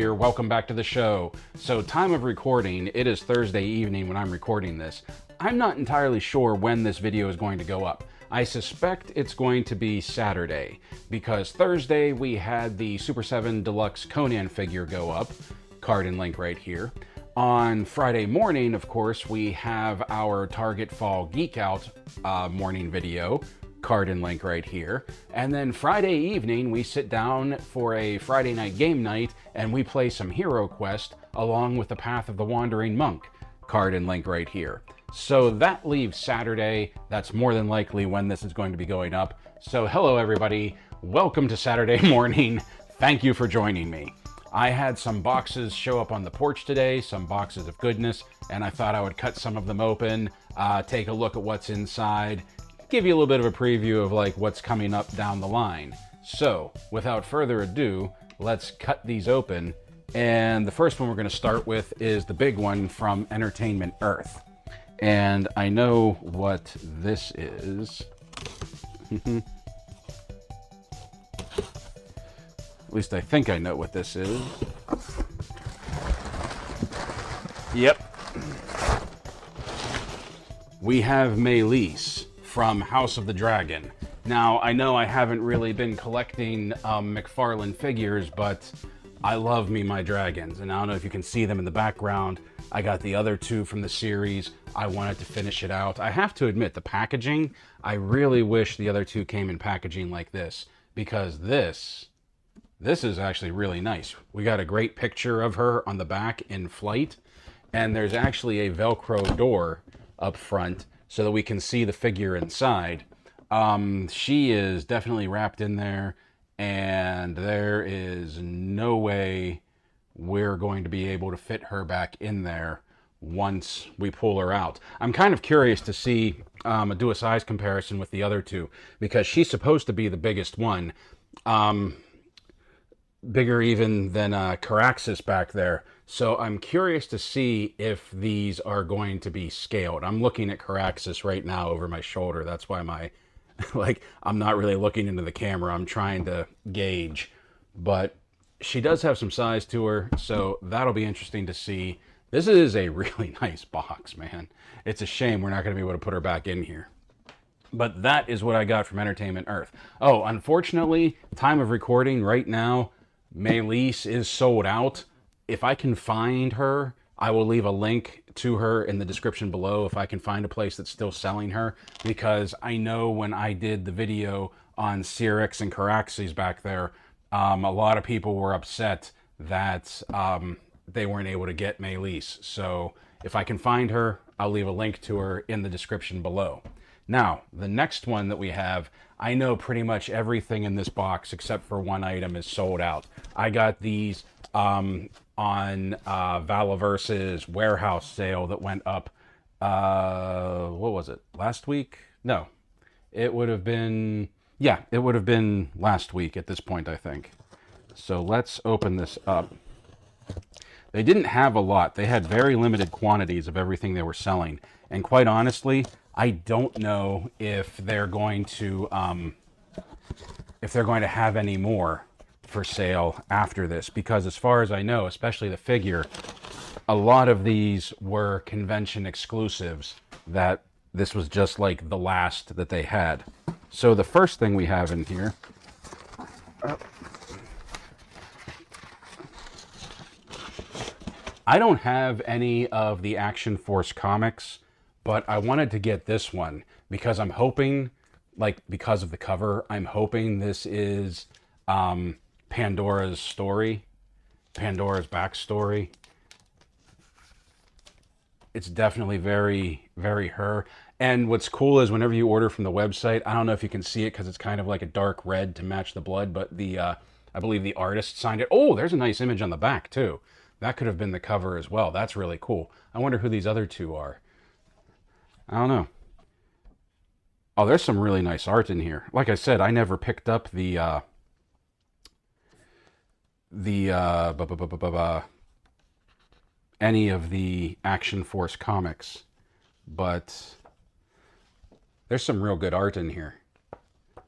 here. Welcome back to the show. So time of recording, it is Thursday evening when I'm recording this. I'm not entirely sure when this video is going to go up. I suspect it's going to be Saturday, because Thursday we had the Super 7 Deluxe Conan figure go up, card and link right here. On Friday morning, of course, we have our Target Fall Geek Out morning video, card and link right here. And then Friday evening, we sit down for a Friday night game night and we play some Hero Quest along with the Path of the Wandering Monk, card and link right here. So that leaves Saturday. That's more than likely when this is going to be going up. So hello everybody, welcome to Saturday morning. Thank you for joining me. I had some boxes show up on the porch today, some boxes of goodness, and I thought I would cut some of them open, take a look at what's inside, give you a little bit of a preview of like what's coming up down the line. So without further ado, let's cut these open. And the first one we're going to start with is the big one from Entertainment Earth. And I know what this is. At least I think I know what this is. Yep. We have Meleys from House of the Dragon. Now, I know I haven't really been collecting McFarlane figures, but I love me my dragons. And I don't know if you can see them in the background. I got the other two from the series. I wanted to finish it out. I have to admit, the packaging, I really wish the other two came in packaging like this, because this is actually really nice. We got a great picture of her on the back in flight, and there's actually a Velcro door up front so that we can see the figure inside. She is definitely wrapped in there, and there is no way we're going to be able to fit her back in there once we pull her out. I'm kind of curious to see, do a size comparison with the other two, because she's supposed to be the biggest one. Bigger even than Caraxes back there. So I'm curious to see if these are going to be scaled. I'm looking at Caraxes right now over my shoulder. That's why my, I'm not really looking into the camera. I'm trying to gauge. But she does have some size to her, so that'll be interesting to see. This is a really nice box, man. It's a shame we're not going to be able to put her back in here. But that is what I got from Entertainment Earth. Oh, unfortunately, time of recording right now, Meleys is sold out. If I can find her, I will leave a link to her in the description below if I can find a place that's still selling her, because I know when I did the video on Cyrix and Caraxes back there, a lot of people were upset that they weren't able to get Meleys. So if I can find her, I'll leave a link to her in the description below. Now, the next one that we have, I know pretty much everything in this box except for one item is sold out. I got these on Valaverse's warehouse sale that went up, what was it, last week? No, it would have been, yeah, it would have been last week at this point, I think. So let's open this up. They didn't have a lot. They had very limited quantities of everything they were selling. And quite honestly, I don't know if they're going to have any more for sale after this, because as far as I know, especially the figure, a lot of these were convention exclusives that this was just like the last that they had. So the first thing we have in here, I don't have any of the Action Force comics, but I wanted to get this one because I'm hoping, like, because of the cover, I'm hoping this is Pandora's story, Pandora's backstory. It's definitely very, very her. And what's cool is whenever you order from the website, I don't know if you can see it because it's kind of like a dark red to match the blood, but the I believe the artist signed it. Oh, there's a nice image on the back too. That could have been the cover as well. That's really cool. I wonder who these other two are. I don't know. Oh, there's some really nice art in here. Like I said, I never picked up any of the Action Force comics, but there's some real good art in here.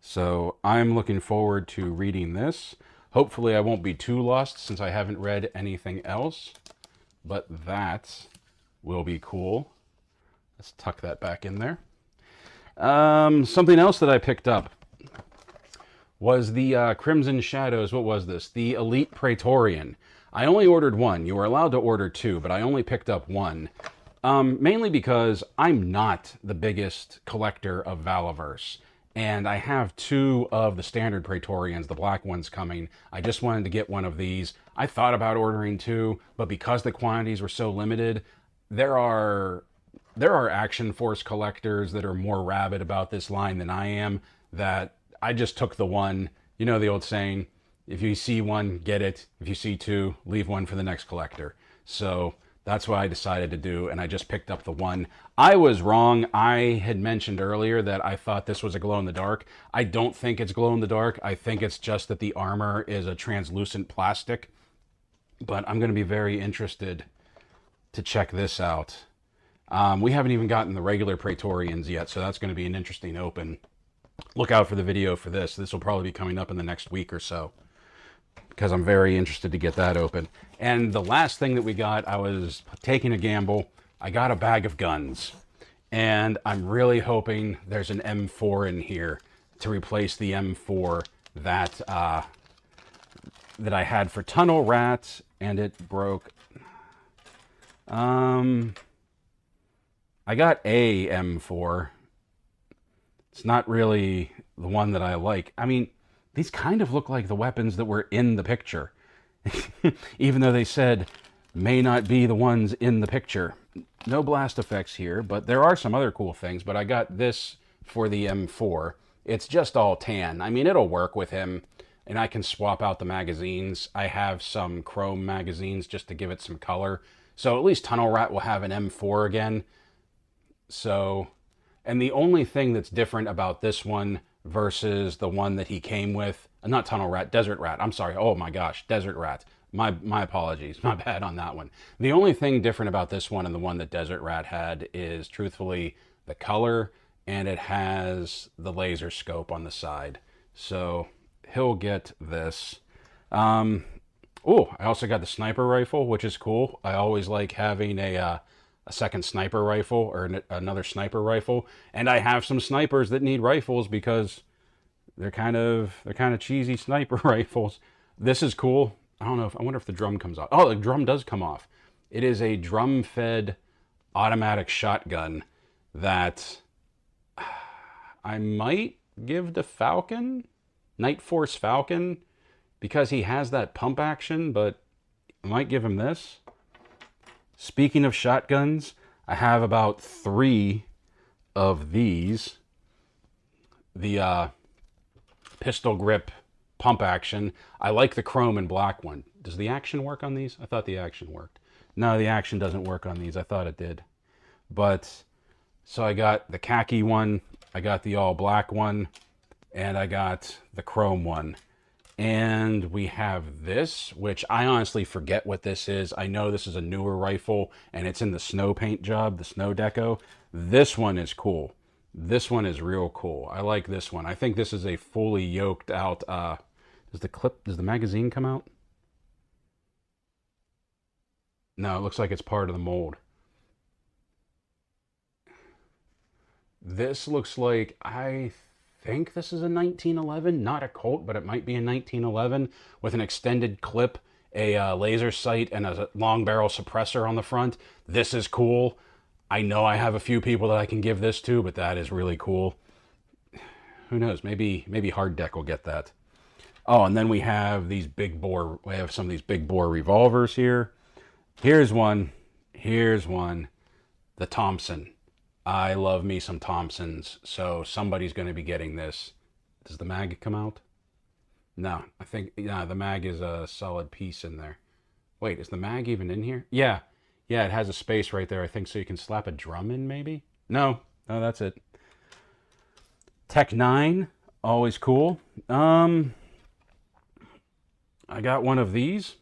So I'm looking forward to reading this. Hopefully I won't be too lost since I haven't read anything else, but that will be cool. Let's tuck that back in there. Something else that I picked up was the Crimson Shadows. What was this? The Elite Praetorian. I only ordered one. You were allowed to order two, but I only picked up one. Mainly because I'm not the biggest collector of Valaverse. And I have two of the standard Praetorians, the black ones coming. I just wanted to get one of these. I thought about ordering two, but because the quantities were so limited, there are Action Force collectors that are more rabid about this line than I am, that I just took the one. You know the old saying, if you see one, get it. If you see two, leave one for the next collector. So that's what I decided to do, and I just picked up the one. I was wrong. I had mentioned earlier that I thought this was a glow-in-the-dark. I don't think it's glow-in-the-dark. I think it's just that the armor is a translucent plastic. But I'm going to be very interested to check this out. We haven't even gotten the regular Praetorians yet, so that's going to be an interesting open. Look out for the video for this. This will probably be coming up in the next week or so, because I'm very interested to get that open. And the last thing that we got, I was taking a gamble. I got a bag of guns, and I'm really hoping there's an M4 in here to replace the M4 that that I had for Tunnel Rat, and it broke. I got a M4. It's not really the one that I like. I mean, these kind of look like the weapons that were in the picture. Even though they said may not be the ones in the picture. No blast effects here, but there are some other cool things. But I got this for the M4. It's just all tan. I mean, it'll work with him, and I can swap out the magazines. I have some chrome magazines just to give it some color. So at least Tunnel Rat will have an M4 again. So, and the only thing that's different about this one versus the one that he came with, not Tunnel Rat, Desert Rat. I'm sorry. Oh my gosh, Desert Rat. My apologies. My bad on that one. The only thing different about this one and the one that Desert Rat had is truthfully the color, and it has the laser scope on the side. So he'll get this. Oh, I also got the sniper rifle, which is cool. I always like having a second sniper rifle or another sniper rifle, and I have some snipers that need rifles because they're kind of cheesy sniper rifles. This is cool. I don't know I wonder if the drum comes off. Oh, the drum does come off. It is a drum-fed automatic shotgun that I might give to Falcon, Night Force Falcon, because he has that pump action, but I might give him this. Speaking of shotguns, I have about 3 of these. The pistol grip pump action. I like the chrome and black one. Does the action work on these? I thought the action worked. No, the action doesn't work on these. I thought it did. But, so I got the khaki one, I got the all black one, and I got the chrome one. And we have this, which I honestly forget what this is. I know this is a newer rifle, and it's in the snow paint job, the snow deco. This one is cool. This one is real cool. I like this one. I think this is a fully yoked out. Does the magazine come out? No, it looks like it's part of the mold. This looks like, I think this is a 1911, not a Colt, but it might be a 1911 with an extended clip, a laser sight, and a long barrel suppressor on the front. This is cool. I know I have a few people that I can give this to, but that is really cool. Who knows? Maybe Hard Deck will get that. Oh, and then we have these big bore. We have some of these big bore revolvers here. Here's one. Here's one. The Thompson. I love me some Thompsons, so somebody's going to be getting this. Does the mag come out? No, I think, yeah, the mag is a solid piece in there. Wait, is the mag even in here? Yeah, it has a space right there, I think, so you can slap a drum in, maybe? No, that's it. Tech 9, always cool. I got one of these.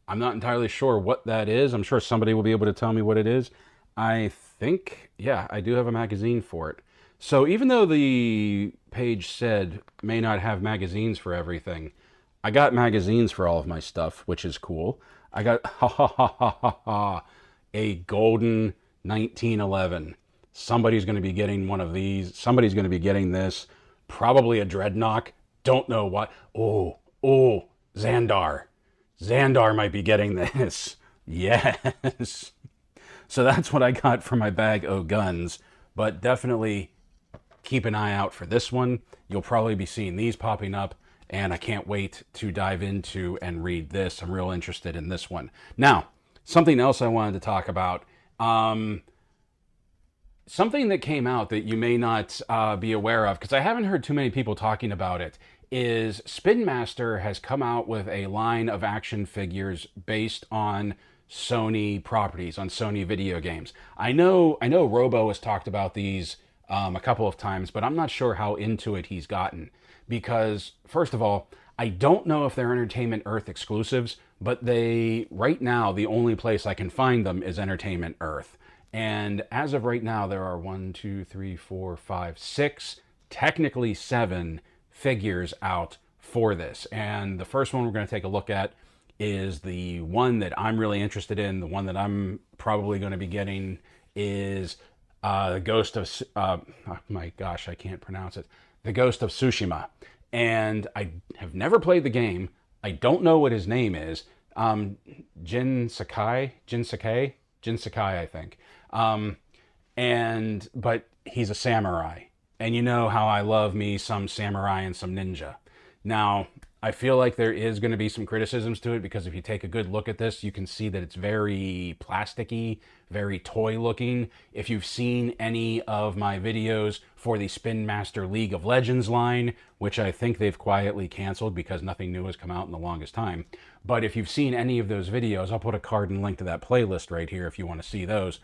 I'm not entirely sure what that is. I'm sure somebody will be able to tell me what it is. I think, yeah, I do have a magazine for it. So even though the page said may not have magazines for everything, I got magazines for all of my stuff, which is cool. I got a golden 1911. Somebody's going to be getting one of these. Somebody's going to be getting this. Probably a Dreadnought. Don't know what. Oh, Xandar. Xandar might be getting this. Yes. So that's what I got for my bag of guns. But definitely keep an eye out for this one. You'll probably be seeing these popping up, and I can't wait to dive into and read this. I'm real interested in this one. Now, something else I wanted to talk about. Something that came out that you may not be aware of, because I haven't heard too many people talking about it, is Spin Master has come out with a line of action figures based on Sony properties, on Sony video games. I know Robo has talked about these a couple of times, but I'm not sure how into it he's gotten. Because, first of all, I don't know if they're Entertainment Earth exclusives, but right now, the only place I can find them is Entertainment Earth. And as of right now, there are 1, 2, 3, 4, 5, 6, technically 7 figures out for this. And the first one we're going to take a look at is the one that I'm really interested in. The one that I'm probably going to be getting is the Ghost of, oh my gosh, I can't pronounce it. The Ghost of Tsushima. And I have never played the game. I don't know what his name is. Jin Sakai, I think. But he's a samurai. And you know how I love me some samurai and some ninja. Now, I feel like there is going to be some criticisms to it, because if you take a good look at this, you can see that it's very plasticky, very toy looking. If you've seen any of my videos for the Spin Master League of Legends line, which I think they've quietly canceled because nothing new has come out in the longest time. But if you've seen any of those videos, I'll put a card and link to that playlist right here if you want to see those.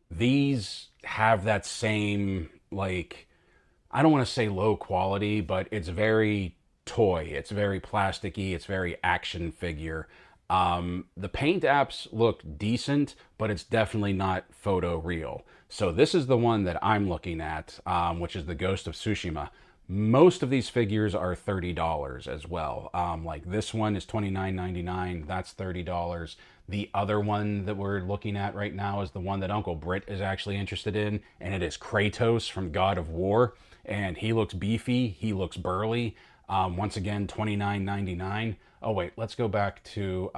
These have that same, like, I don't want to say low quality, but it's very toy. It's very plasticky. It's very action figure. The paint apps look decent, but it's definitely not photo real. So this is the one that I'm looking at, which is the Ghost of Tsushima. Most of these figures are $30 as well. Like this one is $29.99. That's $30. The other one that we're looking at right now is the one that Uncle Britt is actually interested in, and it is Kratos from God of War. And he looks beefy. He looks burly. Once again, $29.99. Oh, wait, let's go back to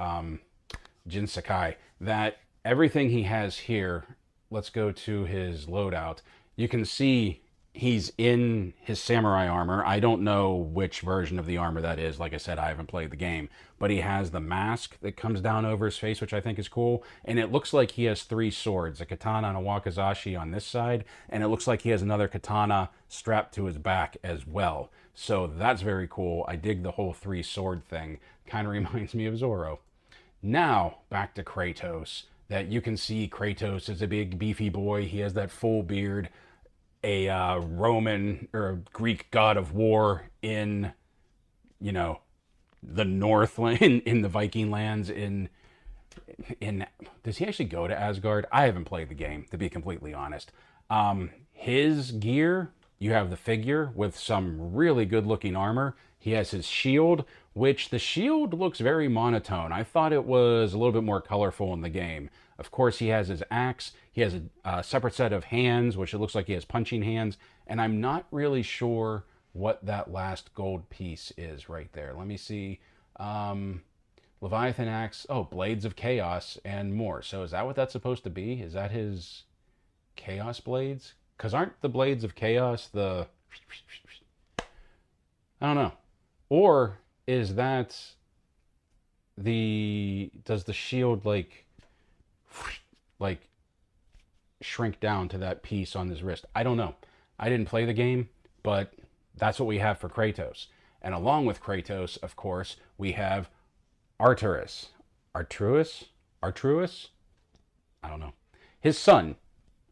Jin Sakai. That everything he has here, let's go to his loadout. You can see he's in his samurai armor. I don't know which version of the armor that is. Like I said, I haven't played the game. But he has the mask that comes down over his face, which I think is cool. And it looks like he has 3 swords, a katana and a wakizashi on this side. And it looks like he has another katana strapped to his back as well. So that's very cool. I dig the whole 3 sword thing. Kind of reminds me of Zoro. Now, back to Kratos. That you can see Kratos is a big beefy boy. He has that full beard. A Roman or a Greek god of war in, you know, the Northland, in the Viking lands, in does he actually go to Asgard? I haven't played the game, to be completely honest. His gear, you have the figure with some really good looking armor. He has his shield, which the shield looks very monotone. I thought it was a little bit more colorful in the game. Of course, he has his axe. He has a separate set of hands, which it looks like he has punching hands. And I'm not really sure what that last gold piece is right there. Let me see. Leviathan axe. Oh, Blades of Chaos and more. So is that what that's supposed to be? Is that his Chaos Blades? Because aren't the Blades of Chaos the... I don't know. Or is that the... Does the shield, like shrink down to that piece on his wrist? I don't know. I didn't play the game, but that's what we have for Kratos. And along with Kratos, of course, we have Arturus. Artruus? I don't know. His son.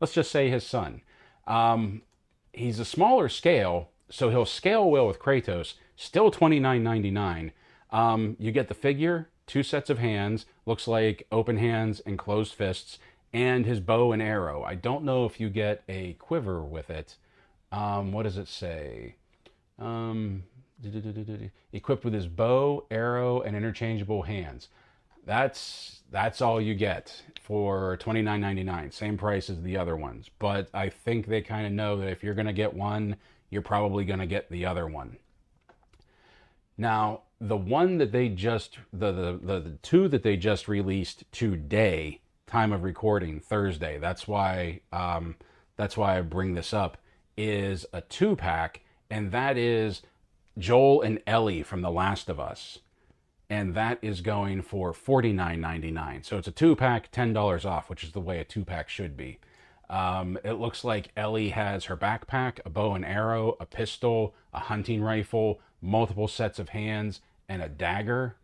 Let's just say his son. He's a smaller scale, so he'll scale well with Kratos. Still $29.99. You get the figure, 2 sets of hands, looks like open hands and closed fists, and his bow and arrow. I don't know if you get a quiver with it. What does it say? equipped with his bow, arrow, and interchangeable hands. That's all you get for $29.99. Same price as the other ones. But I think they kind of know that if you're going to get one, you're probably going to get the other one. Now, the one that they just, the two that they just released today, time of recording, Thursday, that's why I bring this up, is a 2-pack, and that is Joel and Ellie from The Last of Us. And that is going for $49.99. So it's a 2-pack, $10 off, which is the way a 2-pack should be. It looks like Ellie has her backpack, a bow and arrow, a pistol, a hunting rifle, multiple sets of hands, and a dagger.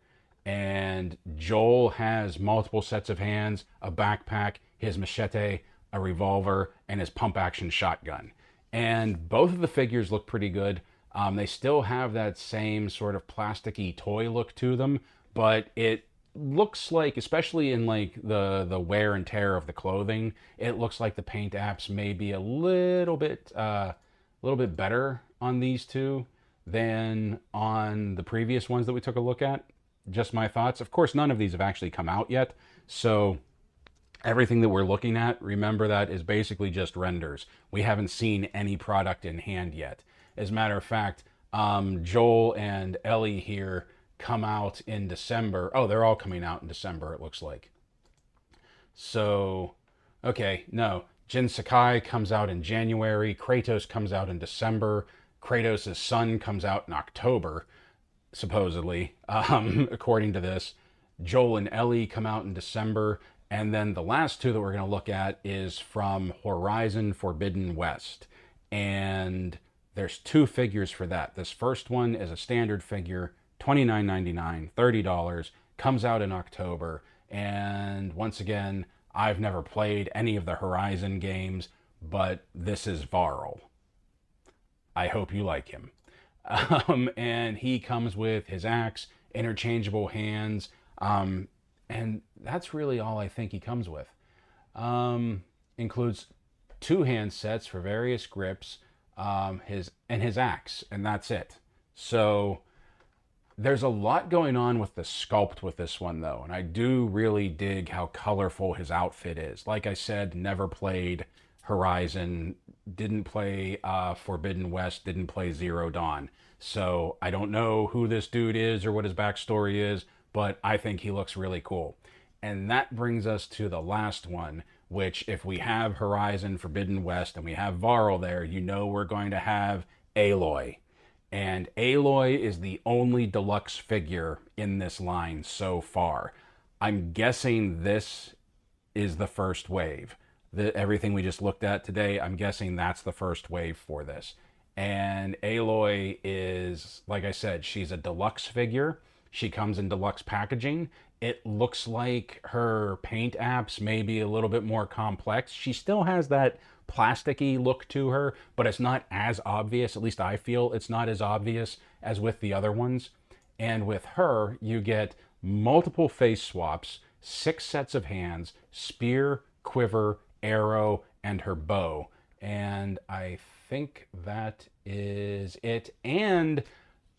And Joel has multiple sets of hands, a backpack, his machete, a revolver, and his pump-action shotgun. And both of the figures look pretty good. They still have that same sort of plasticky toy look to them, but it looks like, especially in like the wear and tear of the clothing, it looks like the paint apps may be a little bit better on these two than on the previous ones that we took a look at. Just my thoughts. Of course, none of these have actually come out yet, so everything that we're looking at, remember, that is basically just renders. We haven't seen any product in hand yet. As a matter of fact, Joel and Ellie here come out in December. Oh, they're all coming out in December, it looks like. So, okay, no. Jin Sakai comes out in January. Kratos comes out in December. Kratos' son comes out in October, supposedly, according to this. Joel and Ellie come out in December. And then the last two that we're going to look at is from Horizon Forbidden West. And there's two figures for that. This first one is a standard figure, $29.99, $30, comes out in October. And once again, I've never played any of the Horizon games, but this is Varl. I hope you like him. And he comes with his axe, interchangeable hands, and that's really all I think he comes with. Includes 2 hand sets for various grips, his axe, and that's it. So there's a lot going on with the sculpt with this one, though, and I do really dig how colorful his outfit is. Like I said, never played Horizon, didn't play Forbidden West, didn't play Zero Dawn. So I don't know who this dude is or what his backstory is, but I think he looks really cool. And that brings us to the last one, which if we have Horizon Forbidden West and we have Varl there, you know we're going to have Aloy. And Aloy is the only deluxe figure in this line so far. I'm guessing this is the first wave. Everything we just looked at today, I'm guessing that's the first wave for this. And Aloy is, like I said, she's a deluxe figure. She comes in deluxe packaging. It looks like her paint apps may be a little bit more complex. She still has that plasticky look to her, but it's not as obvious. At least I feel it's not as obvious as with the other ones. And with her, you get multiple face swaps, 6 sets of hands, spear, quiver, arrow, and her bow. And I think that is it. And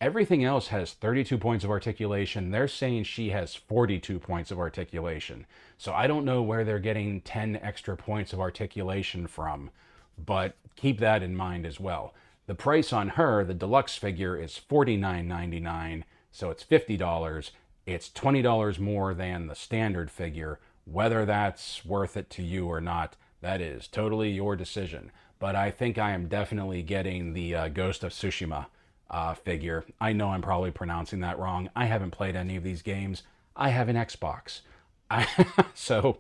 everything else has 32 points of articulation. They're saying she has 42 points of articulation. So I don't know where they're getting 10 extra points of articulation from, but keep that in mind as well. The price on her, the deluxe figure, is $49.99, so it's $50. It's $20 more than the standard figure. Whether that's worth it to you or not, that is totally your decision. But I think I am definitely getting the Ghost of Tsushima figure. I know I'm probably pronouncing that wrong. I haven't played any of these games. I have an Xbox. So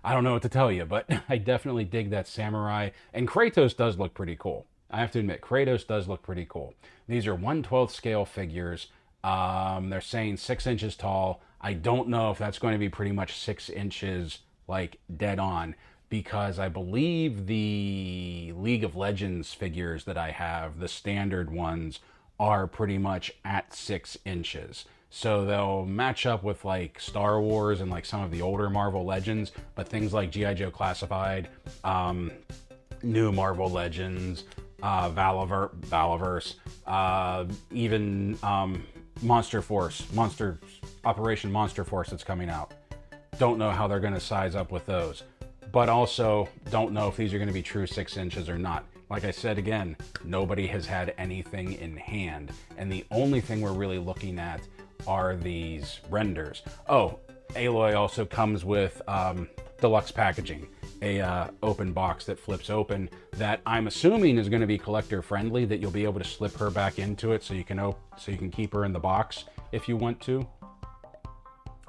I don't know what to tell you, but I definitely dig that samurai. And Kratos does look pretty cool. I have to admit, Kratos does look pretty cool. These are 1/12 scale figures. They're saying 6 inches tall. I don't know if that's going to be pretty much 6 inches, like, dead on, because I believe the League of Legends figures that I have, the standard ones, are pretty much at 6 inches. So they'll match up with like Star Wars and like some of the older Marvel Legends, but things like G.I. Joe Classified, new Marvel Legends, Valaverse, even Operation Monster Force that's coming out. Don't know how they're going to size up with those, but also don't know if these are going to be true 6 inches or not. Like I said, again, nobody has had anything in hand, and the only thing we're really looking at are these renders. Oh, Aloy also comes with deluxe packaging, a open box that flips open that I'm assuming is going to be collector friendly, that you'll be able to slip her back into it so you can keep her in the box if you want to.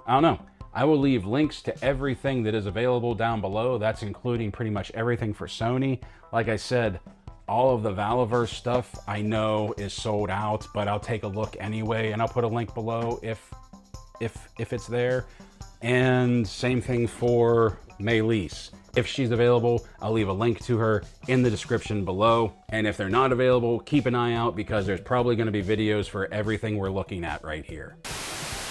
I don't know. I will leave links to everything that is available down below. That's including pretty much everything for Sony. Like I said, all of the Valaverse stuff I know is sold out, but I'll take a look anyway, and I'll put a link below if it's there. And same thing for Meleys. If she's available, I'll leave a link to her in the description below. And if they're not available, keep an eye out, because there's probably going to be videos for everything we're looking at right here.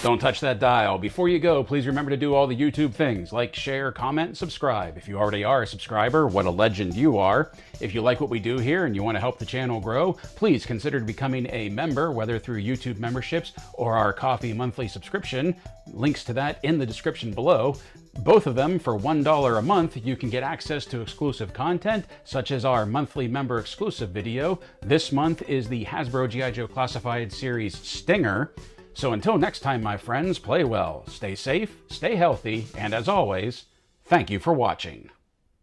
Don't touch that dial. Before you go, please remember to do all the YouTube things, like, share, comment, and subscribe. If you already are a subscriber, what a legend you are. If you like what we do here and you want to help the channel grow, please consider becoming a member, whether through YouTube memberships or our coffee monthly subscription. Links to that in the description below. Both of them for $1 a month, you can get access to exclusive content, such as our monthly member exclusive video. This month is the Hasbro G.I. Joe Classified Series Stinger. So until next time, my friends, play well, stay safe, stay healthy, and as always, thank you for watching.